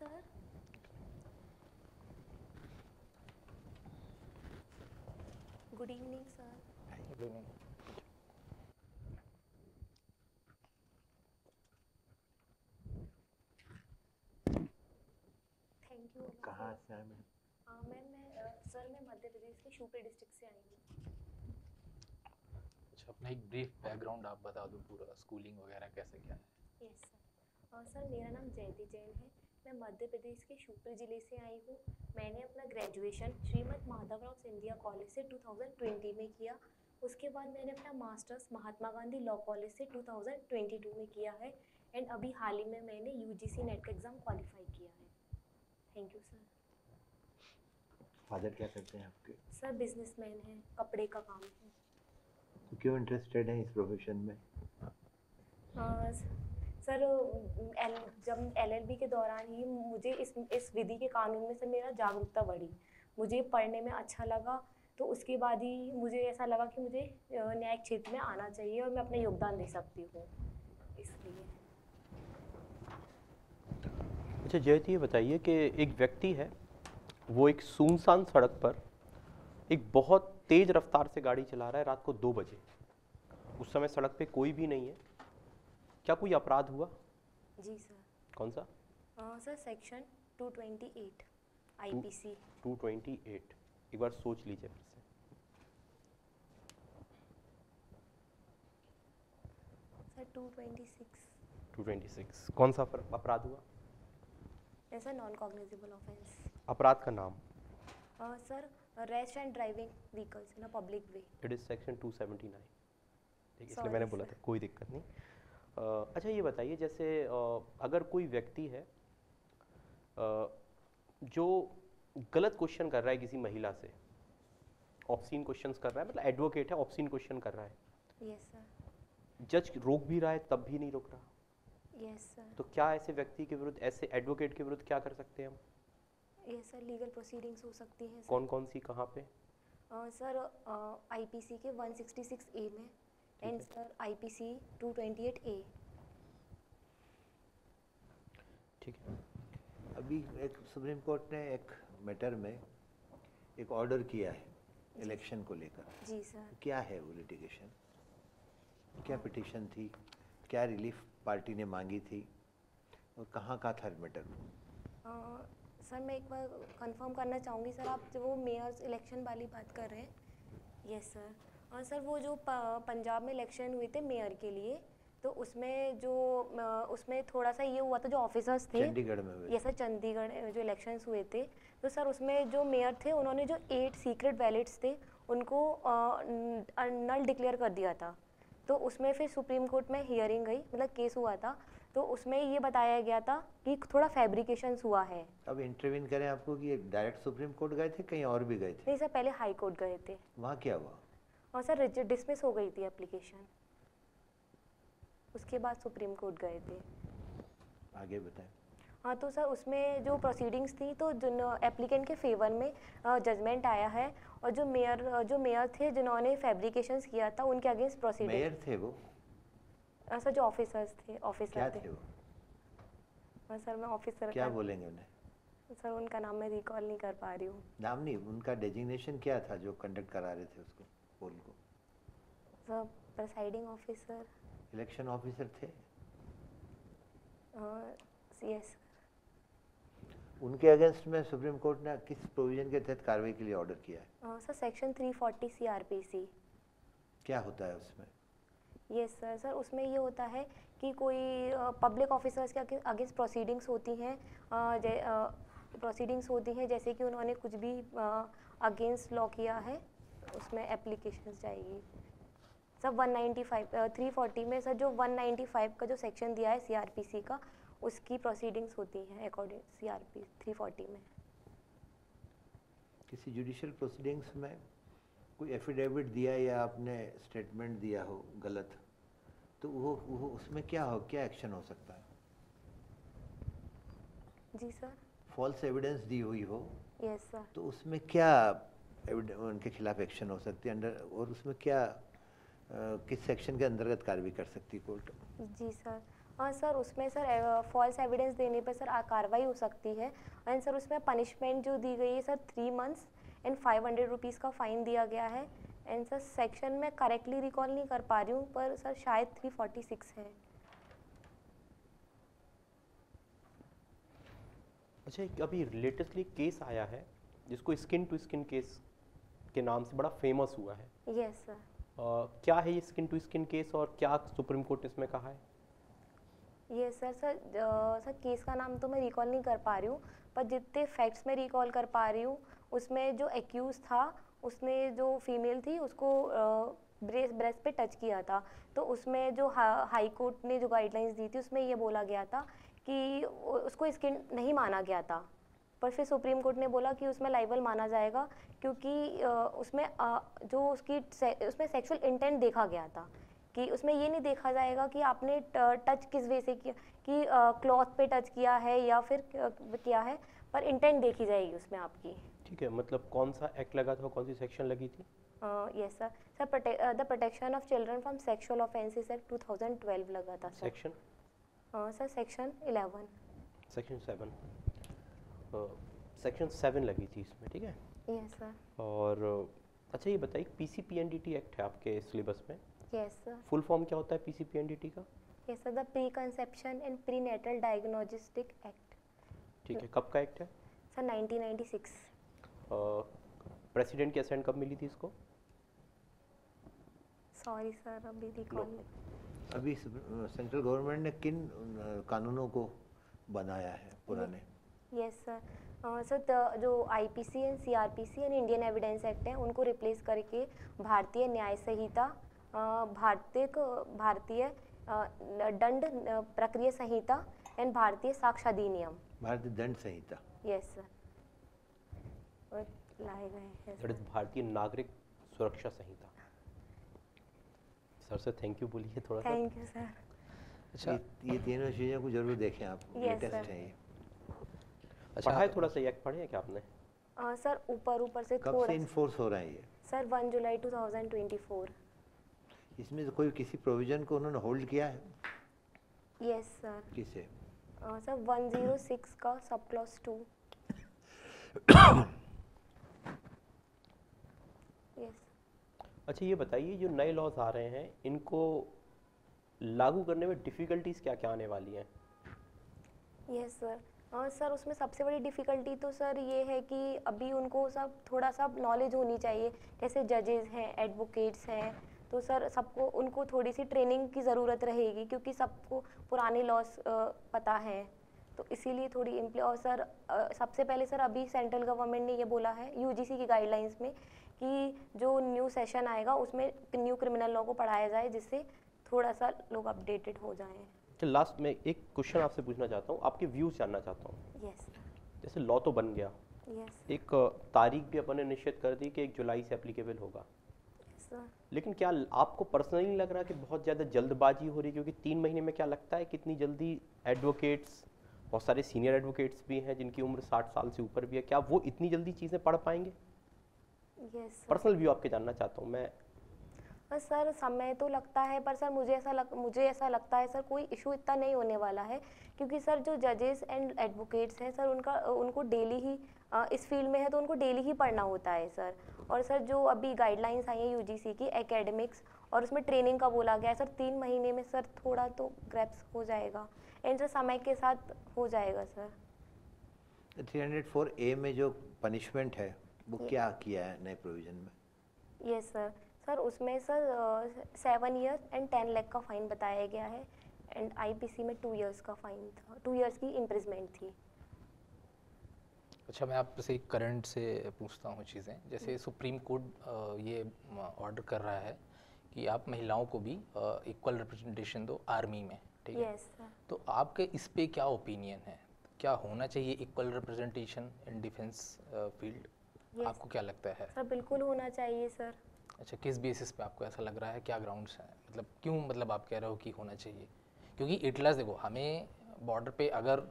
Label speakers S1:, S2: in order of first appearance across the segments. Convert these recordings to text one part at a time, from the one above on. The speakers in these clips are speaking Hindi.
S1: Sir. Good evening sir.
S2: Good evening.
S1: Thank you.
S2: कहाँ से आए मैम?
S1: सर मैं मध्य प्रदेश के शिवपुरी डिस्ट्रिक्ट से आई हूँ।
S2: अच्छा, अपना एक ब्रीफ बैकग्राउंड आप बता दो, पूरा स्कूलिंग वगैरह कैसे क्या है।
S1: Yes sir. सर मेरा नाम जयति जैन है। मैं मध्य प्रदेश के शिवपुरी जिले से आई हूँ। मैंने अपना ग्रेजुएशन श्रीमद माधवराव सिंधिया कॉलेज से 2020 में किया। उसके बाद मैंने अपना masters Mahatma Gandhi law college से 2022 में किया है। एंड अभी हाल ही में मैंने यूजीसी नेट का एग्ज़ाम क्वालिफाई किया है। Thank you sir.
S3: फादर क्या करते हैं आपके?
S1: सर बिजनेसमैन है, कपड़े का काम है।
S3: तो क्यों इंटरेस्टेड हैं इस प्रोफेशन में?
S1: सर जब एलएलबी के दौरान ही मुझे इस विधि के कानून में से मेरा जागरूकता बढ़ी। मुझे पढ़ने में अच्छा लगा, तो उसके बाद ही मुझे ऐसा लगा कि मुझे न्यायिक क्षेत्र में आना चाहिए और मैं अपना योगदान दे सकती हूँ, इसलिए।
S4: अच्छा जयति, ये बताइए कि एक व्यक्ति है, वो एक सुनसान सड़क पर एक बहुत तेज रफ्तार से गाड़ी चला रहा है रात को 2 बजे। उस समय सड़क पे कोई भी नहीं है। क्या कोई अपराध हुआ?
S1: जी सर।
S4: कौन सा?
S1: Sir section 228 IPC.
S4: 228। एक बार सोच लीजिए फिर से।
S1: सर 226।
S4: 226 कौन सा अपराध हुआ?
S1: ऐसा नॉन कॉग्निजेबल ऑफेंस।
S4: अपराध का नाम?
S1: Sir rest and driving vehicles in a public way.
S4: It is section 279। ठीक है, इसलिए
S1: Sorry,
S4: मैंने बोला था, कोई दिक्कत नहीं। अच्छा ये बताइए, जैसे अगर कोई व्यक्ति है जो गलत क्वेश्चन कर रहा है किसी महिला से, ऑब्सीन क्वेश्चंस कर रहा है, मतलब एडवोकेट है, ऑब्सीन क्वेश्चन कर रहा है।
S1: Yes sir.
S4: जज रोक भी रहा है तब भी नहीं रोक रहा,
S1: यस सर।
S4: तो क्या ऐसे व्यक्ति के विरुद्ध, ऐसे एडवोकेट के विरुद्ध क्या कर सकते हैं हम?
S1: यस सर, लीगल प्रोसीडिंग्स हो सकती हैं।
S4: कौन कौन सी, कहाँ पे?
S1: सर आईपीसी के 166 ए में एंड सर आईपीसी 228 ए।
S4: ठीक है।
S3: अभी एक सुप्रीम कोर्ट ने एक मैटर में एक ऑर्डर किया है इलेक्शन को लेकर।
S1: जी सर।
S3: क्या है वो लिटिगेशन? क्या पिटीशन थी? क्या रिलीफ पार्टी ने मांगी थी और कहाँ का था मैटर?
S1: सर मैं एक बार कंफर्म करना चाहूँगी सर, आप जो वो मेयर्स इलेक्शन वाली बात कर रहे हैं? Yes sir. और सर वो जो पंजाब में इलेक्शन हुए थे मेयर के लिए, तो उसमें जो उसमें थोड़ा सा ये हुआ था, जो ऑफिसर्स थे
S3: चंडीगढ़ में हुए।
S1: ये सर चंडीगढ़ जो इलेक्शंस हुए थे, तो सर उसमें जो मेयर थे उन्होंने जो 8 सीक्रेट बैलेट्स थे उनको नल डिक्लेयर कर दिया था। तो उसमें फिर सुप्रीम कोर्ट में हियरिंग गई, मतलब केस हुआ था, तो उसमें ये बताया गया था कि थोड़ा फैब्रिकेशंस हुआ है।
S3: अब इंटरवीन करें आपको कि डायरेक्ट सुप्रीम कोर्ट गए थे, कहीं और भी गए थे?
S1: नहीं सर, पहले हाई कोर्ट गए थे।
S3: वहाँ क्या हुआ?
S1: और सर डिसमिस हो गई थी एप्लीकेशन, उसके बाद सुप्रीम कोर्ट गए थे।
S3: आगे बताएं।
S1: हाँ, तो सर उसमें जो प्रोसीडिंग्स थी, तो एप्लीकेंट के फेवर में जजमेंट आया है, और जो मेयर थे जिन्होंने फैब्रिकेशंस किया था उनके अगेंस्ट प्रोसीडिंग।
S3: मेयर थे वो?
S1: सर जो ऑफिसर्स थे,
S3: क्या थे वो?
S1: सर मैं ऑफिसर
S3: क्या बोलेंगे उन्हें?
S1: सर उनका नाम मैं रिकॉल नहीं कर पा रही हूँ।
S3: नाम नहीं, उनका डेजिग्नेशन क्या था जो कंडक्ट करा रहे थे उसको, पोल को?
S1: Sir presiding officer.
S3: Election officer थे?
S1: यस।
S3: उनके अगेंस्ट में सुप्रीम कोर्ट ने किस प्रोविजन के तहत कार्रवाई के लिए ऑर्डर किया है?
S1: Sir section 340 CrPC.
S3: क्या होता है उसमें?
S1: Yes sir. सर उसमें ये होता है कि कोई पब्लिक ऑफिसर्स के अगेंस्ट प्रोसीडिंग्स होती हैं, जैसे कि उन्होंने कुछ भी अगेंस्ट लॉ किया है, उसमें एप्लीकेशंस जाएगी। सर 340 में सर जो 195 का जो सेक्शन दिया है सीआरपीसी का, उसकी प्रोसीडिंग्स होती हैं अकॉर्डिंग सीआरपी 340 में।
S3: किसी जुडिशियल प्रोसीडिंग्स में कोई एफिडेविट दिया या आपने स्टेटमेंट दिया हो गलत, तो वो उसमें क्या एक्शन हो सकता है?
S1: जी सर।
S3: फॉल्स एविडेंस दी हुई हो।
S1: Yes sir.
S3: तो उसमें क्या उनके खिलाफ एक्शन हो सकती है अंडर, और उसमें क्या किस सेक्शन के अंतर्गत कार्रवाई कर सकती है कोर्ट?
S1: जी सर। हाँ सर, उसमें सर फॉल्स एविडेंस देने पर सर कार्रवाई हो सकती है। एंड सर उसमें पनिशमेंट जो दी गई है सर 3 मंथ्स एंड 500 रुपीज़ का फ़ाइन दिया गया है। एंड सर सेक्शन में करेक्टली रिकॉल नहीं कर पा रही हूँ, पर सर शायद 346 है।
S4: अच्छा, एक अभी लेटेस्टली केस आया है जिसको स्किन टू स्किन केस के नाम से बड़ा फेमस हुआ है।
S1: Yes sir.
S4: क्या है ये स्किन टू स्किन केस और क्या सुप्रीम कोर्ट ने इसमें कहा है?
S1: ये सर केस का नाम तो मैं रिकॉल नहीं कर पा रही हूँ, पर जितने फैक्ट्स मैं रिकॉल कर पा रही हूँ उसमें जो एक्यूज था उसने जो फीमेल थी उसको ब्रेस्ट पे टच किया था। तो उसमें जो हाई कोर्ट ने जो गाइडलाइंस दी थी उसमें ये बोला गया था कि उसको स्किन नहीं माना गया था, पर फिर सुप्रीम कोर्ट ने बोला कि उसमें लाइबल माना जाएगा क्योंकि उसमें जो उसमें सेक्सुअल इंटेंट देखा गया था, कि उसमें ये नहीं देखा जाएगा कि आपने टच किस वे से किया, कि क्लॉथ पे टच किया है या फिर किया है, पर इंटेंट देखी जाएगी उसमें आपकी।
S4: ठीक है, मतलब कौन सा एक्ट लगा था, कौन सी सेक्शन लगी थी?
S1: Yes sir, the protection of children from sexual offences act 2012 लगा था sir.
S4: Section
S1: sir section 11।
S4: Section 7 section 7 लगी थी इसमें, ठीक है।
S1: Yes sir.
S4: और अच्छा ये बताइए, पीसीपीएनडीटी एक्ट है आपके सिलेबस में,
S1: यस सर।
S4: फुल फॉर्म क्या होता है पीसीपीएनडीटी का?
S1: Yes sir, the pre conception and pre natal diagnostic act.
S4: ठीक है, कब का एक्ट है?
S1: सर 1996।
S4: प्रेसिडेंट की असेंट कब मिली थी इसको?
S1: सॉरी सर, अभी रिकॉल
S3: अभी सेंट्रल गवर्नमेंट ने किन कानूनों को बनाया है पुराने?
S1: यस सर, सर जो IPC and CrPC and Indian evidence act है उनको रिप्लेस करके भारतीय न्याय संहिता, भारतीय दंड प्रक्रिया संहिता एंड भारतीय साक्ष्य अधिनियम।
S3: भारतीय दंड संहिता।
S1: यस सर, लाए गए हैं
S4: दैट इज भारतीय नागरिक सुरक्षा संहिता। सर से थैंक यू बोलिए थोड़ा सा।
S1: Thank you sir.
S2: अच्छा,
S3: ये तीनों चीज़ों को जरूर देखें आप,
S1: Yes,
S3: लेटेस्ट
S1: sir.
S3: है ये।
S2: अच्छा
S4: पढ़ा है थोड़ा सा, ये एक्ट पढ़े हैं क्या आपने?
S1: सर ऊपर से
S3: कब
S1: थोड़ा
S3: से इन्फोर्स हो रहा है ये?
S1: सर 1 जुलाई 2024।
S3: इसमें से कोई किसी प्रोविजन को उन्होंने होल्ड किया है?
S1: Yes sir.
S3: किसे?
S1: सर 106 का सब क्लॉज 2। यस।
S4: अच्छा ये बताइए, जो नए लॉज आ रहे हैं इनको लागू करने में डिफ़िकल्टीज क्या क्या आने वाली हैं?
S1: यस सर, सर उसमें सबसे बड़ी डिफ़िकल्टी तो सर ये है कि अभी उनको सब थोड़ा सा नॉलेज होनी चाहिए, जैसे जजेस हैं, एडवोकेट्स हैं, तो सर सबको उनको थोड़ी सी ट्रेनिंग की ज़रूरत रहेगी क्योंकि सबको पुराने लॉस पता है, तो इसीलिए थोड़ी और सर सबसे पहले सर अभी सेंट्रल गवर्नमेंट ने ये बोला है यूजीसी की गाइडलाइंस में कि जो न्यू सेशन आएगा उसमें न्यू क्रिमिनल लॉ को पढ़ाया जाए जिससे थोड़ा सा लोग अपडेटेड हो जाएं।
S4: लास्ट में एक क्वेश्चन आपसे पूछना चाहता हूँ, आपके व्यूज़ जानना चाहता हूँ।
S1: यस
S4: जैसे लॉ तो बन गया,
S1: यस
S4: एक तारीख भी अपन ने निश्चित कर दी कि 1 जुलाई से एप्लीकेबल होगा,
S1: सर।
S4: लेकिन क्या आपको पर्सनली नहीं लग रहा कि बहुत ज़्यादा जल्दबाजी हो रही? क्योंकि 3 महीने में क्या लगता है कितनी जल्दी एडवोकेट्स, बहुत सारे सीनियर एडवोकेट्स भी हैं जिनकी उम्र 60 साल से ऊपर भी है, क्या वो इतनी जल्दी चीज़ें पढ़ पाएंगे?
S1: यस
S4: पर्सनल व्यू आपके जानना चाहता हूँ मैं।
S1: सर समय तो लगता है, पर सर मुझे ऐसा लगता है सर कोई इशू इतना नहीं होने वाला है क्योंकि सर जो जजेस एंड एडवोकेट्स हैं सर उनको डेली ही इस फील्ड में है तो उनको डेली ही पढ़ना होता है सर। और सर जो अभी गाइडलाइंस आई है यूजीसी की एकेडमिक्स और उसमें ट्रेनिंग का बोला गया है सर 3 महीने में सर थोड़ा तो ग्रैप्स हो जाएगा एंड सर समय के साथ हो जाएगा सर।
S3: 304A में जो पनिशमेंट है वो क्या किया है नए प्रोविजन में?
S1: यस सर उसमें सर 7 ईयर एंड 10 लाख का फाइन बताया गया है एंड आईपीसी में 2 इयर्स का फाइन था, 2 इयर्स की इम्प्रिजमेंट थी।
S2: अच्छा, मैं आपसे करंट से पूछता हूँ चीज़ें, जैसे सुप्रीम कोर्ट ये ऑर्डर कर रहा है कि आप महिलाओं को भी इक्वल रिप्रेजेंटेशन दो आर्मी में, ठीक है?
S1: Yes sir.
S2: तो आपके इस पे क्या ओपिनियन है, क्या होना चाहिए equal representation in defence field? आपको क्या लगता है?
S1: सर बिल्कुल होना चाहिए सर।
S2: अच्छा, किस बेसिस पे आपको ऐसा लग रहा है, क्या ग्राउंड्स हैं, मतलब क्यों, मतलब आप कह रहे हो कि होना चाहिए? क्योंकि इटलास देखो, हमें बॉर्डर पे अगर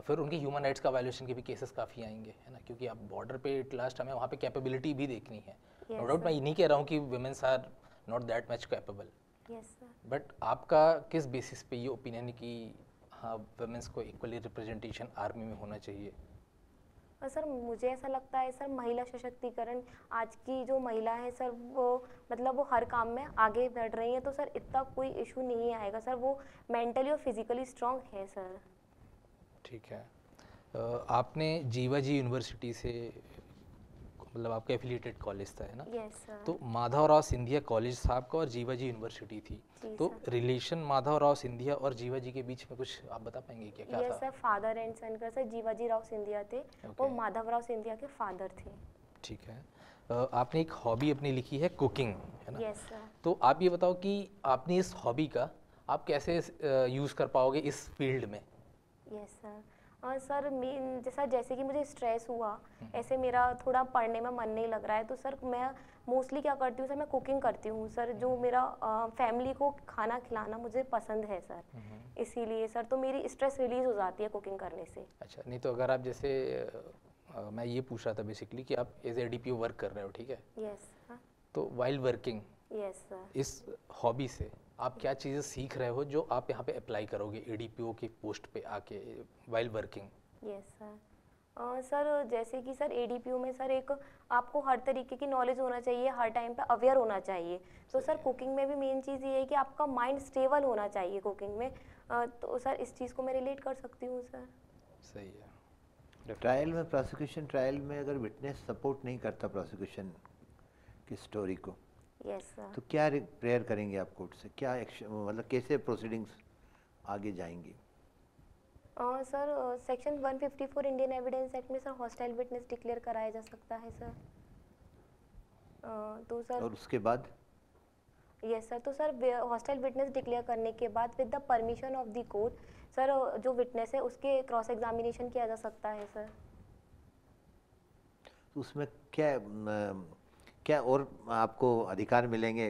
S2: फिर उनके ह्यूमन राइट्स का वायलेशन के भी केसेस काफ़ी आएंगे, है ना, क्योंकि आप बॉर्डर पे एट लास्ट हमें वहाँ पे कैपेबिलिटी भी देखनी है। नो डाउट मैं ये नहीं कह रहा हूँ कि womens are not that much capable,
S1: yes sir.
S2: But आपका किस बेसिस पे ये ओपिनियन है कि हाँ वुमेंस को इक्वली रिप्रेजेंटेशन आर्मी में होना चाहिए?
S1: और सर मुझे ऐसा लगता है सर, महिला सशक्तिकरण, आज की जो महिला है सर वो मतलब वो हर काम में आगे बढ़ रही हैं, तो सर इतना कोई इशू नहीं आएगा सर, वो मेंटली और फिजिकली स्ट्रांग है सर।
S2: ठीक है। आपने जीवाजी यूनिवर्सिटी से, मतलब आपका एफिलिएटेड कॉलेज था, है ना?
S1: Yes sir.
S2: तो माधवराव सिंधिया कॉलेज था आपका और जीवाजी यूनिवर्सिटी थी,
S1: जी
S2: तो
S1: सर।
S2: रिलेशन माधवराव सिंधिया और जीवाजी के बीच में कुछ आप बता पाएंगे क्या, क्या
S1: यस
S2: था?
S1: सर, फादर एंड सन का सर, जीवाजी राव सिंधिया थे, वो
S2: Okay.
S1: माधवराव सिंधिया के फादर थे।
S2: ठीक है। आपने एक हॉबी अपनी लिखी है कुकिंग, है ना?
S1: Yes sir.
S2: तो आप ये बताओ कि आपने इस हॉबी का आप कैसे यूज़ कर पाओगे इस फील्ड में?
S1: Yes sir. और सर मेन जैसे कि मुझे स्ट्रेस हुआ, ऐसे मेरा थोड़ा पढ़ने में मन नहीं लग रहा है, तो सर मैं मोस्टली क्या करती हूँ सर, मैं कुकिंग करती हूँ सर, जो मेरा फैमिली को खाना खिलाना मुझे पसंद है सर, इसीलिए सर तो मेरी स्ट्रेस रिलीज हो जाती है कुकिंग करने से।
S2: अच्छा, नहीं तो अगर आप जैसे मैं ये पूछ रहा था बेसिकली कि आप एज एडीपीओ वर्क कर रहे हो, ठीक है?
S1: Yes sir.
S2: तो वाइल वर्किंग
S1: यस सर।
S2: इस हॉबी से आप क्या चीज़ें सीख रहे हो जो आप यहाँ पे अप्लाई करोगे एडीपीओ की पोस्ट पे आके while working?
S1: Yes sir. Sir जैसे कि सर एडीपीयू में सर एक आपको हर तरीके की नॉलेज होना चाहिए, हर टाइम पे अवेयर होना चाहिए, तो सर कुकिंग में भी मेन चीज़ ये है कि आपका माइंड स्टेबल होना चाहिए कुकिंग में। तो सर इस चीज़ को मैं रिलेट कर सकती हूँ सर।
S2: सही है।
S3: ट्रायल में, प्रोसिक्यूशन ट्रायल में अगर विटनेस सपोर्ट नहीं करता प्रोसिक्यूशन की स्टोरी को,
S1: यस सर।
S3: तो क्या प्रेयर करेंगे आप कोर्ट से? क्या एक्शन, मतलब कैसे प्रोसीडिंग्स आगे जाएंगी?
S1: Sir section 154 Indian evidence act में सर हॉस्टाइल विटनेस डिक्लेयर कराया जा सकता है सर। तो सर
S3: और उसके बाद
S1: यस सर, तो सर हॉस्टाइल विटनेस डिक्लेयर करने के बाद with the permission of the court sir जो विटनेस है उसके क्रॉस एग्जामिनेशन किया जा सकता है सर।
S3: तो उसमें क्या क्या और आपको अधिकार मिलेंगे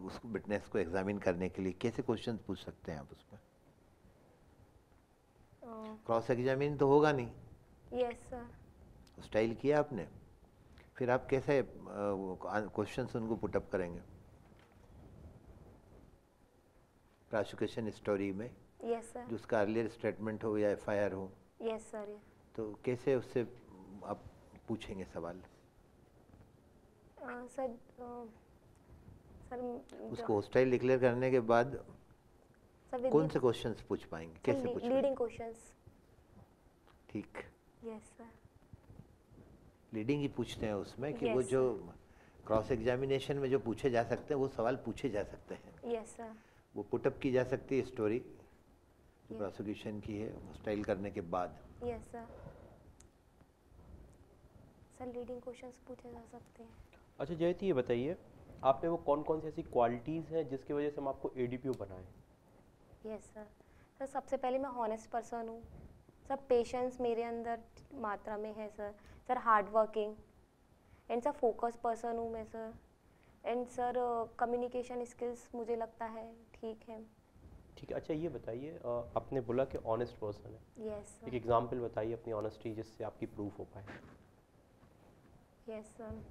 S3: उस विटनेस को एग्जामिन करने के लिए? कैसे क्वेश्चंस पूछ सकते हैं आप उसमें? क्रॉस एग्जामिन तो होगा नहीं।
S1: Yes sir.
S3: स्टाइल किया आपने, फिर आप कैसे क्वेश्चंस उनको पुटअप करेंगे प्रोसिक्यूशन स्टोरी में?
S1: Yes sir.
S3: जो उसका अर्लियर स्टेटमेंट हो या एफआईआर हो,
S1: यस सर।
S3: तो कैसे उससे आप पूछेंगे सवाल?
S1: सर सर
S3: उसको हॉस्टाइल डिक्लेयर करने के बाद
S1: सर
S3: कौन से क्वेश्चंस पूछ पाएंगे, कैसे पूछ पाएंगे?
S1: Leading questions.
S3: ठीक,
S1: यस सर।
S3: लीडिंग ही पूछते हैं उसमें कि
S1: Yes,
S3: वो जो क्रॉस एग्जामिनेशन में जो पूछे जा सकते हैं वो सवाल पूछे जा सकते हैं,
S1: यस सर।
S3: वो पुटअप की जा सकती है स्टोरी जो
S1: Yes.
S3: प्रोसिक्यूशन की है हॉस्टाइल करने के बाद।
S1: Yes sir. Sir leading questions पूछे जा सकते हैं।
S4: अच्छा जयति, ये बताइए आप में वो कौन कौन सी ऐसी क्वालिटीज़ हैं जिसकी वजह से हम आपको एडीपीओ बनाएं?
S1: Yes sir. सर सबसे पहले मैं हॉनेस्ट पर्सन हूँ सर, पेशेंस मेरे अंदर मात्रा में है sir. Sir hard working and sir focus person हूँ मैं sir. And sir communication skills मुझे लगता है ठीक है।
S4: ठीक है। अच्छा ये बताइए, आपने बोला कि ऑनेस्ट पर्सन है,
S1: यस
S4: एक
S1: सर।
S4: एग्जांपल बताइए अपनी ऑनेस्टी जिससे आपकी प्रूफ हो पाए।
S1: Yes sir.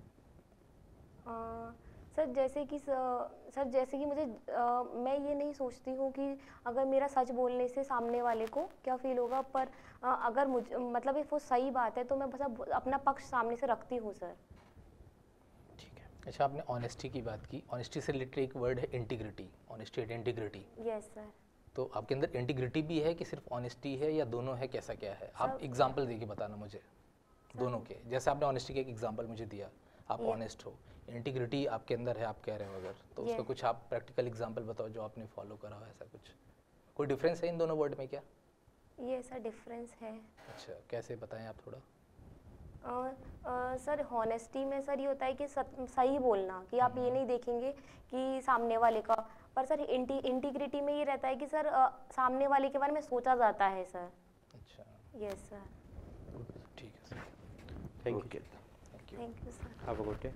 S1: सर जैसे कि मुझे मैं ये नहीं सोचती हूँ कि अगर मेरा सच बोलने से सामने वाले को क्या फील होगा, पर अगर मुझे मतलब if वो सही बात है तो मैं बस अपना पक्ष सामने से रखती हूँ सर।
S2: ठीक है। अच्छा, आपने ऑनेस्टी की बात की, ऑनेस्टी से रिलेटेड एक वर्ड है integrity, honesty and integrity.
S1: Yes sir.
S2: तो आपके अंदर इंटीग्रिटी भी है कि सिर्फ ऑनेस्टी है या दोनों है, कैसा क्या है? आप
S1: सर-
S2: एग्जांपल देके बताना मुझे दोनों के। जैसे आपने ऑनेस्टी का एक एग्जांपल मुझे दिया, आप ऑनेस्ट हो, इंटीग्रिटी आपके अंदर है आप कह रहे हो, अगर तो उसका
S1: Yeah.
S2: कुछ आप प्रैक्टिकल एग्जांपल बताओ जो आपने फॉलो करा हो, ऐसा कुछ। कोई डिफरेंस है इन दोनों वर्ड में क्या?
S1: ये सर डिफरेंस है।
S2: अच्छा, कैसे बताएं आप थोड़ा?
S1: सर हॉनेस्टी में सर ये होता है कि सही बोलना, कि आप ये नहीं देखेंगे कि सामने वाले का, पर सर इंटीग्रिटी में ये रहता है कि सर सामने वाले के बारे में सोचा जाता है सर।
S2: अच्छा,
S1: यस सर।
S2: ठीक है sir,
S4: thank you.
S3: Okay.
S2: Thank you.
S1: Thank you sir.
S4: Have a good day.